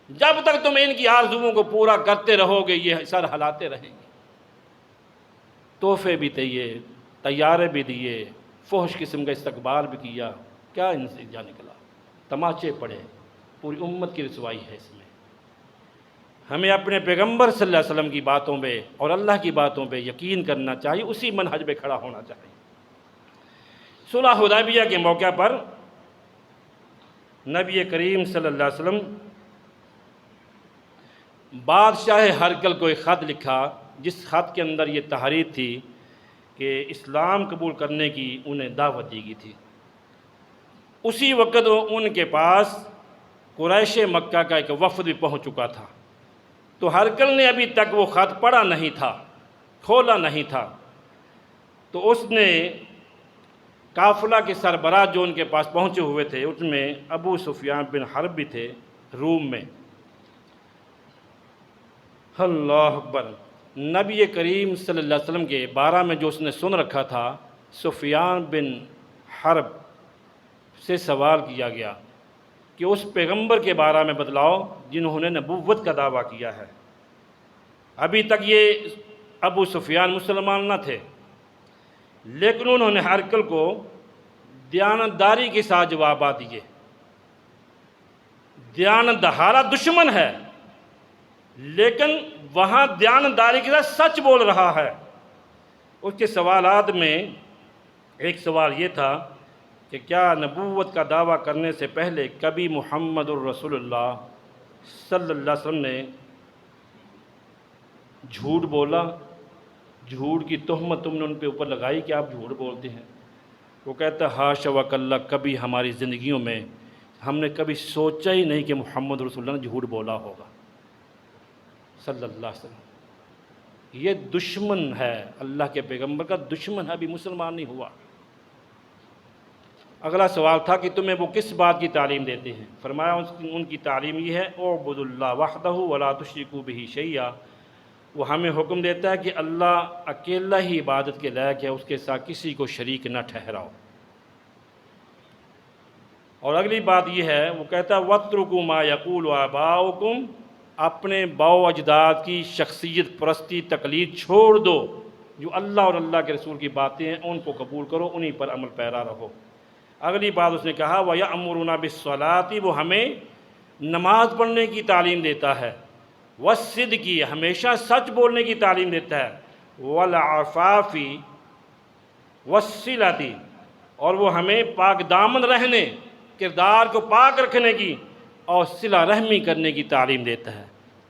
جب تک تم ان کی آرزوؤں کو پورا کرتے رہو گے یہ سر ہلاتے رہیں گے۔ تحفے بھی دیے، طیارے بھی دیے، فحش قسم کا استقبال بھی کیا، کیا ان سے جا نکلا؟ تماچے پڑے، پوری امت کی رسوائی ہے اس میں۔ ہمیں اپنے پیغمبر صلی اللہ علیہ وسلم کی باتوں پہ اور اللہ کی باتوں پہ یقین کرنا چاہیے، اسی منہج پہ کھڑا ہونا چاہیے۔ صلح حدیبیہ کے موقع پر نبی کریم صلی اللہ علیہ وسلم بادشاہ ہرقل کو ایک خط لکھا، جس خط کے اندر یہ تحریر تھی کہ اسلام قبول کرنے کی انہیں دعوت دی گئی تھی۔ اسی وقت ان کے پاس قریش مکہ کا ایک وفد بھی پہنچ چکا تھا، تو ہرقل نے ابھی تک وہ خط پڑھا نہیں تھا، کھولا نہیں تھا۔ تو اس نے قافلہ کے سربراہ جو ان کے پاس پہنچے ہوئے تھے، اس میں ابو سفیان بن حرب بھی تھے روم میں۔ اللہ اکبر! نبی کریم صلی اللہ علیہ وسلم کے بارے میں جو اس نے سن رکھا تھا، سفیان بن حرب سے سوال کیا گیا کہ اس پیغمبر کے بارے میں بتلاؤ جنہوں نے نبوت کا دعویٰ کیا ہے۔ ابھی تک یہ ابو سفیان مسلمان نہ تھے، لیکن انہوں نے ہرقل کو دیانتداری کے ساتھ جوابات دیے۔ دیانتدار دشمن ہے، لیکن وہاں دیانتداری کے ساتھ سچ بول رہا ہے۔ اس کے سوالات میں ایک سوال یہ تھا کہ کیا نبوت کا دعویٰ کرنے سے پہلے کبھی محمد الرسول اللہ صلی اللہ علیہ وسلم نے جھوٹ بولا؟ جھوٹ کی تہمت تم نے ان پہ اوپر لگائی کہ آپ جھوٹ بولتے ہیں؟ وہ کہتا ہے حاشا وکلا، کبھی ہماری زندگیوں میں ہم نے کبھی سوچا ہی نہیں کہ محمد رسول اللہ نے جھوٹ بولا ہوگا صلی اللہ علیہ وسلم۔ یہ دشمن ہے، اللہ کے پیغمبر کا دشمن ہے، ابھی مسلمان نہیں ہوا۔ اگلا سوال تھا کہ تمہیں وہ کس بات کی تعلیم دیتے ہیں؟ فرمایا ان کی تعلیم یہ ہے اعبدوا اللہ وحدہ ولا تشرکوا بہ شیئا، وہ ہمیں حکم دیتا ہے کہ اللہ اکیلا ہی عبادت کے لائق ہے، اس کے ساتھ کسی کو شریک نہ ٹھہراؤ۔ اور اگلی بات یہ ہے، وہ کہتا ہے وَاتْرُكُوا مَا يَقُولُ آبَاؤُكُمْ، اپنے باؤ اجداد کی شخصیت پرستی تقلید چھوڑ دو، جو اللہ اور اللہ کے رسول کی باتیں ہیں ان کو قبول کرو، انہی پر عمل پیرا رہو۔ اگلی بات اس نے کہا وَيَأْمُرُنَا بِالصَّلَاةِ، وہ ہمیں نماز پڑھنے کی تعلیم دیتا ہے، وَالصِّدْقِ، ہمیشہ سچ بولنے کی تعلیم دیتا ہے، وَالْعَفَافِ وَالصِّلَةِ، اور وہ ہمیں پاک دامن رہنے، کردار کو پاک رکھنے کی اور صلہ رحمی کرنے کی تعلیم دیتا ہے۔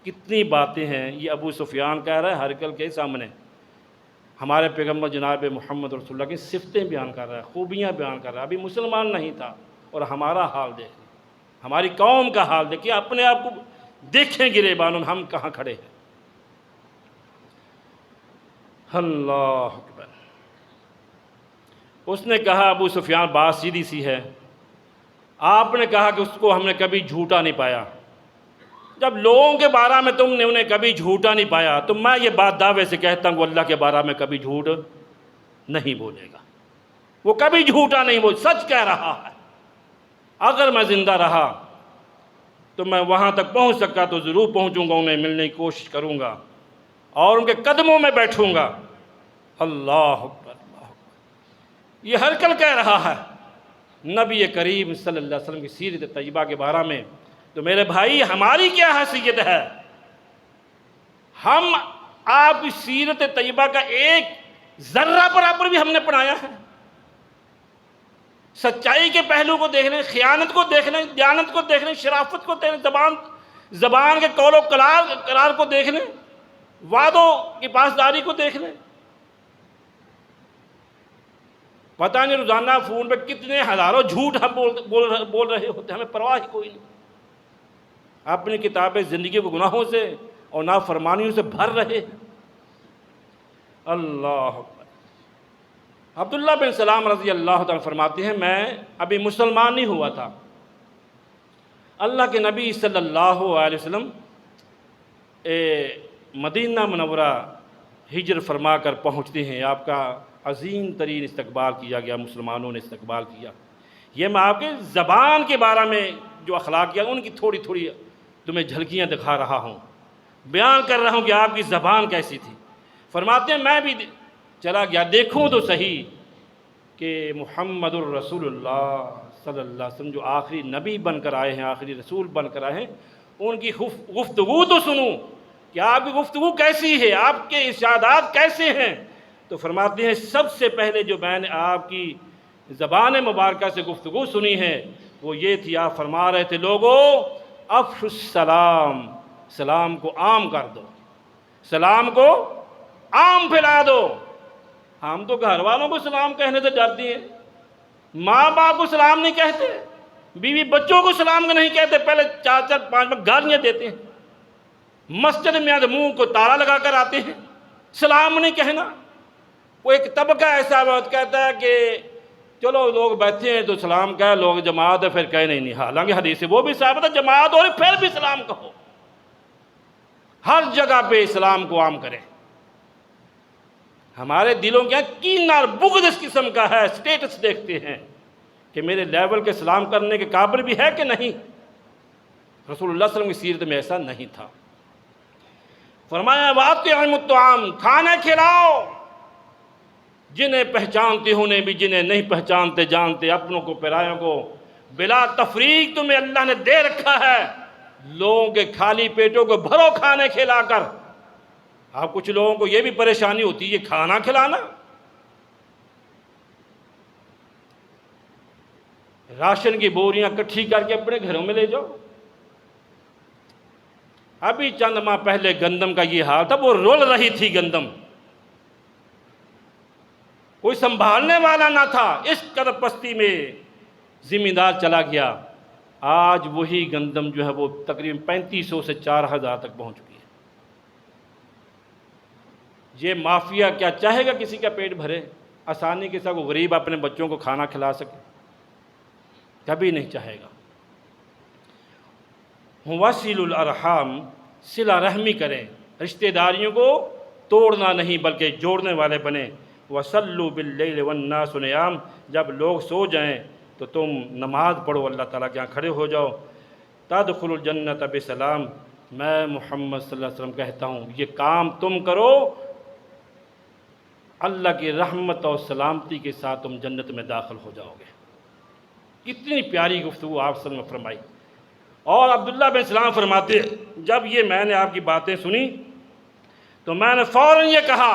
کتنی باتیں ہیں یہ ابو سفیان کہہ رہا ہے ہرقل کے سامنے، ہمارے پیغمبر جناب محمد رسول اللہ کی صفتیں بیان کر رہا ہے، خوبیاں بیان کر رہا ہے۔ ابھی مسلمان نہیں تھا، اور ہمارا حال دیکھیں، ہماری قوم کا حال دیکھیں، اپنے آپ کو دیکھیں گریبان ہم کہاں کھڑے ہیں۔ اللہ اکبر۔ اس نے کہا ابو سفیان بات سیدھی سی ہے، آپ نے کہا کہ اس کو ہم نے کبھی جھوٹا نہیں پایا، جب لوگوں کے بارے میں تم نے انہیں کبھی جھوٹا نہیں پایا تو میں یہ بات دعوے سے کہتا ہوں وہ اللہ کے بارے میں کبھی جھوٹ نہیں بولے گا، وہ کبھی جھوٹا نہیں سچ کہہ رہا ہے۔ اگر میں زندہ رہا تو میں وہاں تک پہنچ سکا تو ضرور پہنچوں گا، انہیں ملنے کی کوشش کروں گا اور ان کے قدموں میں بیٹھوں گا۔ اللہ اکبر، اللہ اکبر۔ یہ ہرقل کہہ رہا ہے نبی کریم صلی اللہ علیہ وسلم کی سیرت طیبہ کے بارے میں۔ تو میرے بھائی ہماری کیا حیثیت ہے؟ ہم آپ کی سیرت طیبہ کا ایک ذرہ برابر بھی ہم نے پڑھایا ہے؟ سچائی کے پہلو کو دیکھ لیں، خیانت کو دیکھ لیں، دیانت کو دیکھ لیں، شرافت کو دیکھ لیں، زبان کے قول و قرار کو دیکھ لیں، وعدوں کی پاسداری کو دیکھ لیں۔ پتہ نہیں روزانہ فون پہ کتنے ہزاروں جھوٹ ہم بول رہے ہوتے ہیں، ہمیں پرواہ ہی کوئی نہیں۔ اپنی کتابیں زندگی کو گناہوں سے اور نافرمانیوں سے بھر رہے ہیں۔ اللہ اکبر۔ عبداللہ بن سلام رضی اللہ تعالیٰ فرماتے ہیں میں ابھی مسلمان نہیں ہوا تھا، اللہ کے نبی صلی اللہ علیہ وسلم مدینہ منورہ ہجر فرما کر پہنچتے ہیں، آپ کا عظیم ترین استقبال کیا گیا، مسلمانوں نے استقبال کیا۔ یہ میں آپ کے زبان کے بارے میں جو اخلاقیات ان کی تھوڑی تھوڑی تمہیں جھلکیاں دکھا رہا ہوں، بیان کر رہا ہوں کہ آپ کی زبان کیسی تھی۔ فرماتے ہیں میں بھی چلا گیا، دیکھوں تو صحیح کہ محمد الرسول اللہ صلی اللہ علیہ وسلم جو آخری نبی بن کر آئے ہیں، آخری رسول بن کر آئے ہیں، ان کی گفتگو تو سنوں کہ آپ کی گفتگو کیسی ہے، آپ کے ارشادات کیسے ہیں۔ تو فرماتے ہیں سب سے پہلے جو میں نے آپ کی زبان مبارکہ سے گفتگو سنی ہے وہ یہ تھی، آپ فرما رہے تھے لوگو افشوا السلام، سلام کو عام کر دو، سلام کو عام پھیلا دو۔ ہم تو گھر والوں کو سلام کہنے سے ڈرتی ہیں، ماں باپ کو سلام نہیں کہتے، بیوی بچوں کو سلام نہیں کہتے، پہلے 4-5 گالیاں دیتے ہیں، مسجد میں منہ کو تالا لگا کر آتے ہیں، سلام نہیں کہنا۔ وہ ایک طبقہ ایسا بہت کہتا ہے کہ چلو لوگ بیٹھے ہیں تو سلام کہہ، لوگ جماعت ہے پھر کہہ نہیں، حالانکہ حدیث سے وہ بھی ثابت ہے جماعت اور پھر بھی سلام کہو، ہر جگہ پہ اسلام کو عام کریں۔ ہمارے دلوں کے کین اور بغض اس قسم کا ہے، سٹیٹس دیکھتے ہیں کہ میرے لیول کے سلام کرنے کے قابل بھی ہے کہ نہیں۔ رسول اللہ صلی اللہ علیہ وسلم کی سیرت میں ایسا نہیں تھا۔ فرمایا وَأَطْعِمُوا الطَّعَامَ، کھانا کھلاؤ، جنہیں پہچانتے ہونے بھی جنہیں نہیں پہچانتے جانتے، اپنوں کو پرایوں کو بلا تفریق تمہیں اللہ نے دے رکھا ہے، لوگوں کے خالی پیٹوں کو بھرو کھانے کھلا کر۔ اب کچھ لوگوں کو یہ بھی پریشانی ہوتی ہے یہ کھانا کھلانا، راشن کی بوریاں کٹھی کر کے اپنے گھروں میں لے جاؤ۔ ابھی چند ماہ پہلے گندم کا یہ حال تھا، وہ رول رہی تھی گندم، کوئی سنبھالنے والا نہ تھا، اس قدر پستی میں زمیندار چلا گیا۔ آج وہی گندم جو ہے وہ تقریباً 3500 سے 4000 تک پہنچ چکی ہے۔ یہ مافیا کیا چاہے گا کسی کا پیٹ بھرے، آسانی کے ساتھ وہ غریب اپنے بچوں کو کھانا کھلا سکے؟ کبھی نہیں چاہے گا۔ وَصِلُوا الْأَرْحَامَ، صلہ رحمی کریں، رشتہ داریوں کو توڑنا نہیں بلکہ جوڑنے والے بنیں۔ وَصَلُّوا بِاللَّيْلِ وَالنَّاسُ نِيَامٌ، جب لوگ سو جائیں تو تم نماز پڑھو، اللہ تعالیٰ کے یہاں کھڑے ہو جاؤ۔ تَدْخُلُوا الْجَنَّةَ بِسَلام، میں محمد صلی اللہ علیہ وسلم کہتا ہوں یہ کام تم کرو اللہ کی رحمت اور سلامتی کے ساتھ تم جنت میں داخل ہو جاؤ گے۔ اتنی پیاری گفتگو آپ صلی اللہ علیہ وسلم نے فرمائی۔ اور عبداللہ بن سلام فرماتے ہیں جب یہ میں نے آپ کی باتیں سنی تو میں نے فوراً یہ کہا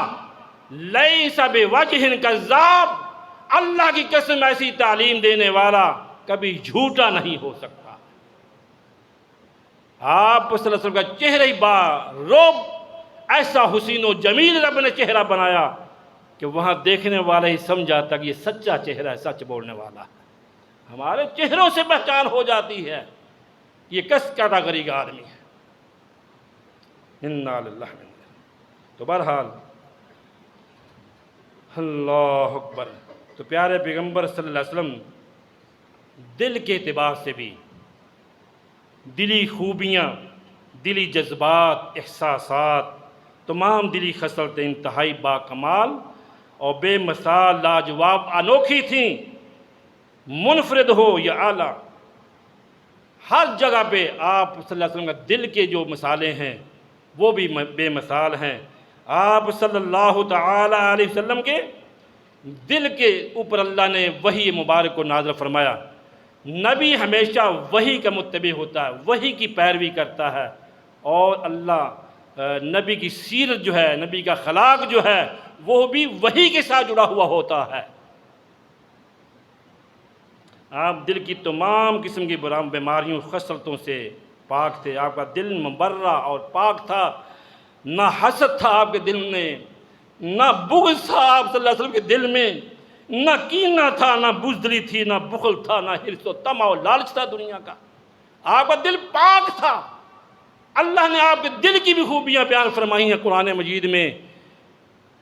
لیس بوجہ کذاب، اللہ کی قسم ایسی تعلیم دینے والا کبھی جھوٹا نہیں ہو سکتا۔ آپ صلی اللہ علیہ وسلم کا چہرہ ہی با روب ایسا حسین و جمیل رب نے چہرہ بنایا کہ وہاں دیکھنے والا ہی سمجھا تھا کہ یہ سچا چہرہ ہے، سچ بولنے والا ہے۔ ہمارے چہروں سے پہچان ہو جاتی ہے یہ کس کیٹاگری کا آدمی ہے۔ انا للہ و انا الیہ راجعون۔ تو بہرحال اللہ اکبر، تو پیارے پیغمبر صلی اللہ علیہ وسلم دل کے اعتبار سے بھی دلی خوبیاں، دلی جذبات، احساسات، تمام دلی خصلتیں انتہائی با کمال اور بے مثال، لاجواب، انوکھی تھیں۔ منفرد ہو یا اعلیٰ، ہر جگہ پہ آپ صلی اللہ علیہ وسلم کا دل کے جو مثالیں ہیں وہ بھی بے مثال ہیں۔ آپ صلی اللہ تعالی علیہ وسلم کے دل کے اوپر اللہ نے وحی مبارک کو نازل فرمایا۔ نبی ہمیشہ وحی کا متبع ہوتا ہے، وحی کی پیروی کرتا ہے، اور اللہ نبی کی سیرت جو ہے، نبی کا اخلاق جو ہے وہ بھی وحی کے ساتھ جڑا ہوا ہوتا ہے۔ آپ دل کی تمام قسم کی بیماریوں، خصلتوں سے پاک تھے۔ آپ کا دل مبرہ اور پاک تھا، نہ حسد تھا آپ کے دل میں، نہ بغض تھا آپ صلی اللہ علیہ وسلم کے دل میں، نہ کینہ تھا، نہ بزدلی تھی، نہ بخل تھا، نہ حرص و طمع و لالچ تھا دنیا کا۔ آپ کا دل پاک تھا۔ اللہ نے آپ کے دل کی بھی خوبیاں بیان فرمائی ہیں قرآن مجید میں۔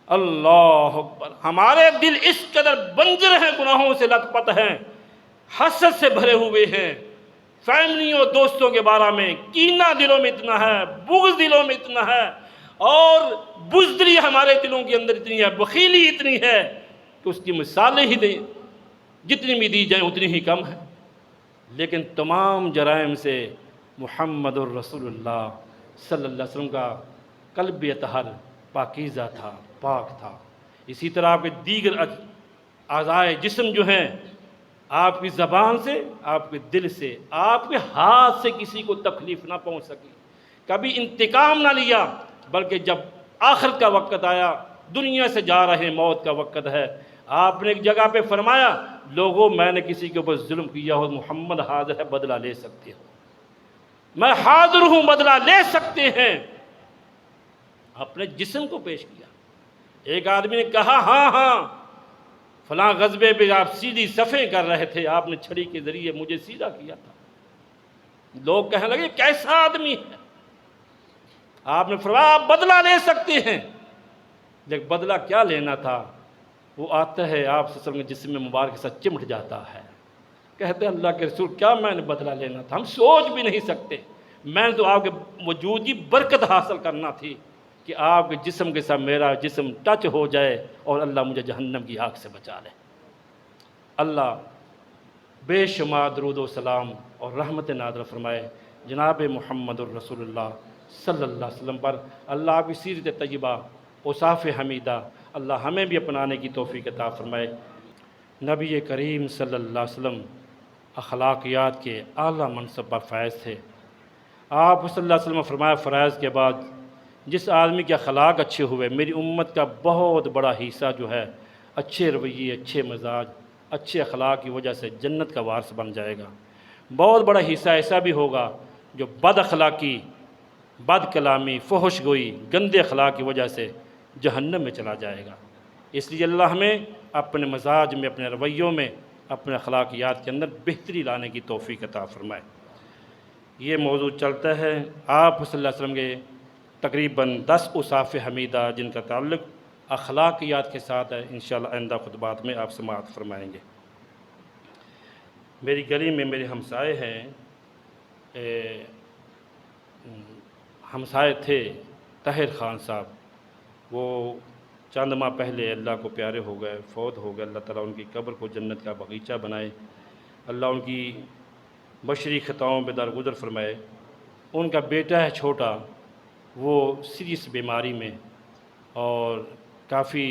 اللہ اکبر، ہمارے دل اس قدر بنجر ہیں، گناہوں سے لت پت ہیں، حسد سے بھرے ہوئے ہیں، فیملیوں دوستوں کے بارے میں کینہ دلوں میں اتنا ہے، بغض دلوں میں اتنا ہے، اور بزدلی ہمارے دلوں کے اندر اتنی ہے، بخیلی اتنی ہے کہ اس کی مثالیں ہی دیں جتنی بھی دی جائیں اتنی ہی کم ہے۔ لیکن تمام جرائم سے محمد الرسول اللہ صلی اللہ علیہ وسلم کا قلب اطہر پاکیزہ تھا، پاک تھا۔ اسی طرح آپ کے دیگر اعضائے جسم جو ہیں، آپ کی زبان سے، آپ کے دل سے، آپ کے ہاتھ سے کسی کو تکلیف نہ پہنچ سکی، کبھی انتقام نہ لیا، بلکہ جب آخر کا وقت آیا، دنیا سے جا رہے موت کا وقت ہے، آپ نے ایک جگہ پہ فرمایا لوگوں میں نے کسی کے اوپر ظلم کیا ہو، محمد حاضر ہے، بدلہ لے سکتے ہو، میں حاضر ہوں، بدلہ لے سکتے ہیں۔ اپنے جسم کو پیش کیا۔ ایک آدمی نے کہا ہاں ہاں فلاں غزبے پہ آپ سیدھی صفیں کر رہے تھے، آپ نے چھڑی کے ذریعے مجھے سیدھا کیا تھا۔ لوگ کہنے لگے کیسا آدمی ہے؟ آپ نے فرمایا آپ بدلہ لے سکتے ہیں، لیکن بدلہ کیا لینا تھا؟ وہ آتا ہے آپ صلی اللہ علیہ وسلم کے جسم مبارک کے ساتھ چمٹ جاتا ہے، کہتے ہیں اللہ کے رسول کیا میں نے بدلہ لینا تھا، ہم سوچ بھی نہیں سکتے، میں نے تو آپ کے وجود کی برکت حاصل کرنا تھی کہ آپ کے جسم کے ساتھ میرا جسم ٹچ ہو جائے اور اللہ مجھے جہنم کی آگ سے بچا لے۔ اللہ بے شمار درود و سلام اور رحمت نازل فرمائے جناب محمد الرسول اللہ صلی اللہ علیہ وسلم پر۔ اللہ آپ کی سیرت طیبہ، اوصاف حمیدہ اللہ ہمیں بھی اپنانے کی توفیق عطا فرمائے۔ نبی کریم صلی اللہ علیہ وسلم اخلاقیات کے اعلیٰ منصب پر فائز تھے۔ آپ صلی اللہ علیہ وسلم فرمایا فرائض کے بعد جس آدمی کے اخلاق اچھے ہوئے، میری امت کا بہت بڑا حصہ جو ہے اچھے رویے، اچھے مزاج، اچھے اخلاق کی وجہ سے جنت کا وارث بن جائے گا۔ بہت بڑا حصہ ایسا بھی ہوگا جو بد اخلاقی، بد کلامی، فحش گوئی، گندے اخلاق کی وجہ سے جہنم میں چلا جائے گا۔ اس لیے اللہ ہمیں اپنے مزاج میں، اپنے رویوں میں، اپنے اخلاقیات کے اندر بہتری لانے کی توفیق عطا فرمائے۔ یہ موضوع چلتا ہے آپ صلی اللہ علیہ وسلم کے تقریباً 10 اوصاف حمیدہ جن کا تعلق اخلاقیات کے ساتھ ہے، انشاءاللہ آئندہ خطبات میں آپ سماعت فرمائیں گے۔ میری گلی میں میرے ہمسائے ہیں، ہمسائے تھے طاہر خان صاحب، وہ چند ماہ پہلے اللہ کو پیارے ہو گئے، فوت ہو گئے۔ اللہ تعالیٰ ان کی قبر کو جنت کا باغیچہ بنائے، اللہ ان کی بشری خطاؤں پہ درگزر فرمائے۔ ان کا بیٹا ہے چھوٹا، وہ سیریس بیماری میں اور کافی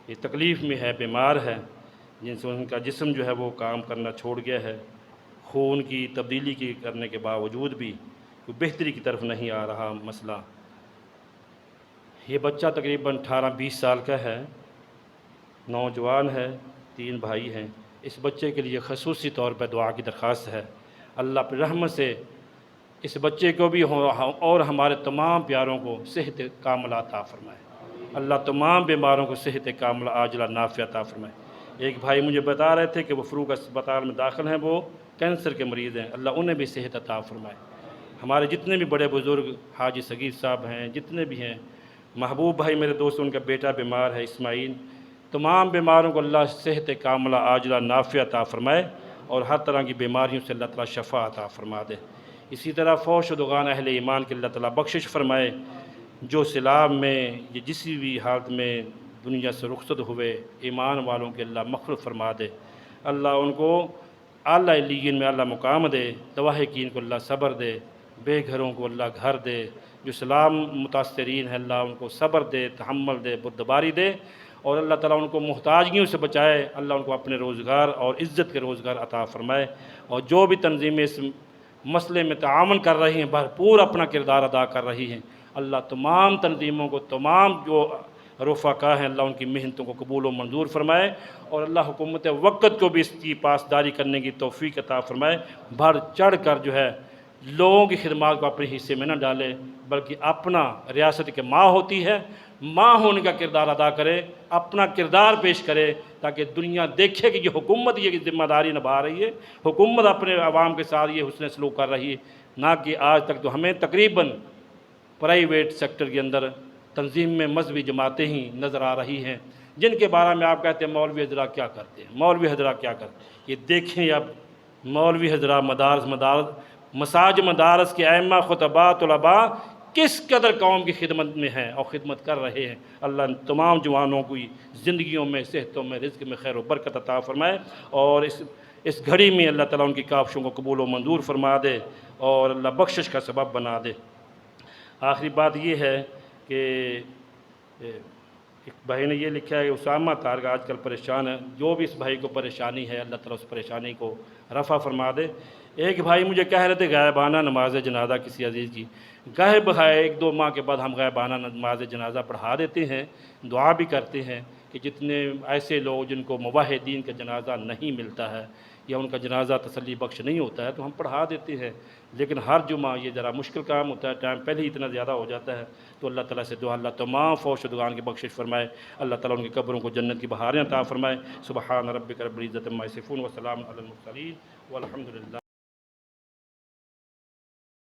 یہ تکلیف میں ہے، بیمار ہے، جن سے ان کا جسم جو ہے وہ کام کرنا چھوڑ گیا ہے، خون کی تبدیلی کی کرنے کے باوجود بھی کوئی بہتری کی طرف نہیں آ رہا مسئلہ۔ یہ بچہ تقریباً 18-20 سال کا ہے، نوجوان ہے، 3 بھائی ہیں۔ اس بچے کے لیے خصوصی طور پہ دعا کی درخواست ہے، اللہ اپنی رحمت سے اس بچے کو بھی اور ہمارے تمام پیاروں کو صحت کاملہ عطا فرمائے۔ اللہ تمام بیماروں کو صحت کاملہ عاجلہ نافع عطا فرمائے۔ ایک بھائی مجھے بتا رہے تھے کہ وہ فروغ اسپتال میں داخل ہیں، وہ کینسر کے مریض ہیں، اللہ انہیں بھی صحت عطا فرمائے۔ ہمارے جتنے بھی بڑے بزرگ حاجی صغیر صاحب ہیں، جتنے بھی ہیں، محبوب بھائی میرے دوست، ان کا بیٹا بیمار ہے اسماعیل، تمام بیماروں کو اللہ صحت کاملہ عاجلہ نافع عطا فرمائے اور ہر طرح کی بیماریوں سے اللہ تعالیٰ شفا عطا فرما دے۔ اسی طرح فوت شدگان اہل ایمان کے اللہ تعالیٰ بخشش فرمائے، جو سیلاب میں یا کسی بھی حالت میں دنیا سے رخصت ہوئے ایمان والوں کے اللہ مغفرت فرما دے، اللہ ان کو اعلیٰ علیین میں اللہ مقام دے، تواہقین کو اللہ صبر دے، بے گھروں کو اللہ گھر دے، جو سلام متاثرین ہیں اللہ ان کو صبر دے، تحمل دے، بردباری دے، اور اللہ تعالیٰ ان کو محتاجیوں سے بچائے، اللہ ان کو اپنے روزگار اور عزت کے روزگار عطا فرمائے، اور جو بھی تنظیمیں اس مسئلے میں تعاون کر رہی ہیں، بھرپور اپنا کردار ادا کر رہی ہیں، اللہ تمام تنظیموں کو، تمام جو رفقا ہیں، اللہ ان کی محنتوں کو قبول و منظور فرمائے، اور اللہ حکومت وقت کو بھی اس کی پاسداری کرنے کی توفیق عطا فرمائے، بڑھ چڑھ کر جو ہے لوگوں کی خدمات کو اپنے حصے میں نہ ڈالے، بلکہ اپنا ریاست کے ماں ہوتی ہے، ماں ہونے کا کردار ادا کرے، اپنا کردار پیش کرے، تاکہ دنیا دیکھے کہ یہ حکومت یہ ذمہ داری نبھا رہی ہے، حکومت اپنے عوام کے ساتھ یہ حسن سلوک کر رہی ہے، نہ کہ آج تک تو ہمیں تقریباً پرائیویٹ سیکٹر کے اندر تنظیم میں مذہبی جماعتیں ہی نظر آ رہی ہیں، جن کے بارے میں آپ کہتے ہیں مولوی حضرات کیا کرتے ہیں، مولوی حضرات کیا کرتے ہیں۔ یہ دیکھیں اب مولوی حضرات مساجد مدارس کے ائمہ خطباء طلباء کس قدر قوم کی خدمت میں ہیں اور خدمت کر رہے ہیں۔ اللہ تمام جوانوں کی زندگیوں میں، صحتوں میں، رزق میں خیر و برکت عطا فرمائے، اور اس گھڑی میں اللہ تعالیٰ ان کی کاوشوں کو قبول و منظور فرما دے اور اللہ بخشش کا سبب بنا دے۔ آخری بات یہ ہے کہ ایک بھائی نے یہ لکھا ہے کہ اسامہ تارک آج کل پریشان ہے، جو بھی اس بھائی کو پریشانی ہے اللہ تعالیٰ اس پریشانی کو رفع فرما دے۔ ایک بھائی مجھے کہہ رہے تھے غائبانہ نماز جنازہ کسی عزیز کی، غائب ہے 1-2 ماہ کے بعد ہم غائبانہ نماز جنازہ پڑھا دیتے ہیں، دعا بھی کرتے ہیں کہ جتنے ایسے لوگ جن کو موحدین کا جنازہ نہیں ملتا ہے یا ان کا جنازہ تسلی بخش نہیں ہوتا ہے تو ہم پڑھا دیتے ہیں، لیکن ہر جمعہ یہ ذرا مشکل کام ہوتا ہے، ٹائم پہلے ہی اتنا زیادہ ہو جاتا ہے، تو اللہ تعالیٰ سے دعا اللہ تمام فوت شدگان کی بخشش فرمائے، اللہ تعالیٰ ان کی قبروں کو جنت کی بہاریں عطا فرمائے۔ سبحان ربک رب العزت عما یصفون وسلام علی المرسلین والحمد للہ۔